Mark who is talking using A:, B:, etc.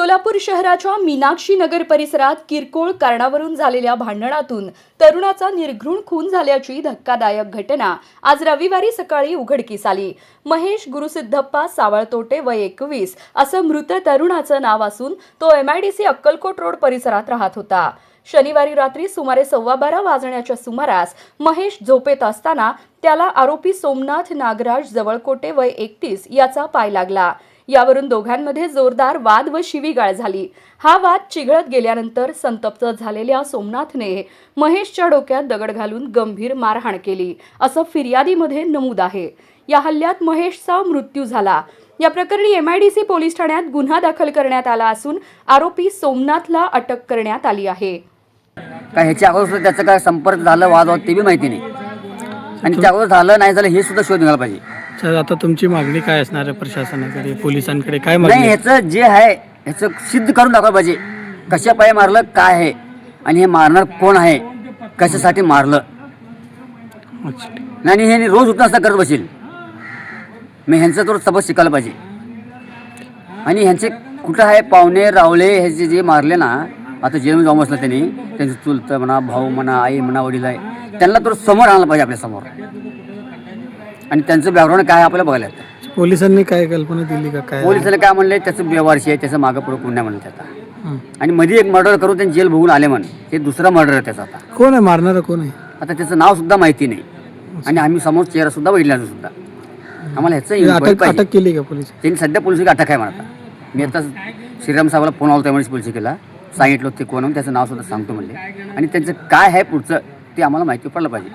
A: सोलापूर शहराच्या मीनाक्षी नगर परिसरात किरकोळ कारणावरून झालेल्या भांडणातून तरुणाचा निर्घृण खून झाल्याची धक्कादायक घटना आज रविवारी सकाळी उघडकीस आली. महेश गुरुसिद्धप्पा सावळतोटे वय 21 असं मृत तरुणाचं नाव असून तो MIDC अक्कलकोट रोड परिसरात राहत होता. शनिवारी रात्री सुमारे 12:15 वाजण्याच्या सुमारास महेश झोपेत असताना त्याला आरोपी सोमनाथ नागराज जवळकोटे वय 31 याचा पाय लागला. यावरून दोघांमध्ये जोरदार वाद व शिवीगाळ झाली. हा वाद चिघळत गेल्यानंतर संतप्त झालेल्या सोमनाथने महेशच्या डोक्यात दगड घालून गंभीर मारहाण केली असं फिर्यादीमध्ये नमूद आहे. या हल्ल्यात महेशचा मृत्यू झाला. या प्रकरणी MIDC पोलीस ठाण्यात गुन्हा दाखल करण्यात आला असून आरोपी सोमनाथला अटक करण्यात आली आहे.
B: काय ह्याच्या अगोदर त्याचा काय संपर्क झालं वाद ते बी माहिती नाही आणि त्या अगोदर झालं नाही झालं हे सुद्धा शोध निघाला पाहिजे.
C: सर आता तुमची मागणी काय असणार आहे प्रशासनाकडे पोलिसांकडे काय
B: नाही
C: मागणी?
B: ह्याचं जे आहे ह्याचं सिद्ध करून दाखवलं पाहिजे. कशा पाय मारलं काय आहे आणि हे मारणार कोण आहे कशासाठी मारलं
C: अच्छा.
B: आणि हे रोज उठून असं करत बसेल. मी ह्यांचं थोडं सबक शिकायला पाहिजे आणि ह्यांचे कुठं आहे पाहुणे रावळे ह्याचे जे मारले ना आता जेवण जाऊन बसलं त्यांनी त्यांचं चुलतं म्हणा भाऊ म्हणा आई म्हणा वडील आहे त्यांना तर समोर आणलं पाहिजे आपल्यासमोर आणि त्यांचं बॅकग्राऊंड काय आपल्याला बघायला येतं.
C: पोलिसांनी काय कल्पना दिली का काय?
B: पोलिसांना काय म्हणले त्याचं व्यवहारशी आहे त्याचं मागं पुढं कोण नाही म्हणलं त्याचा
C: हं.
B: आणि मध्ये एक मर्डर करून त्यांनी जेल भोगून आले म्हण हे दुसरा मर्डर आहे त्याचा. आता
C: कोण आहे मारणारा कोण आहे?
B: आता त्याचं नाव सुद्धा माहिती नाही आणि आम्ही समोर चेहरा सुद्धा बघितला सुद्धा आम्हाला ह्याचं इन्क्वायरी पाहिजे.
C: अटक केली का पोलीस?
B: त्यांनी सध्या पोलिस अटक आहे म्हणता. मी आता श्रीराम साहेबाला फोन आला त्यामुळे पोलिस केला सांगितलं ते कोण त्याचं नाव सुद्धा सांगतो म्हणले आणि त्यांचं काय आहे पुढचं ते आम्हाला माहिती पडलं पाहिजे.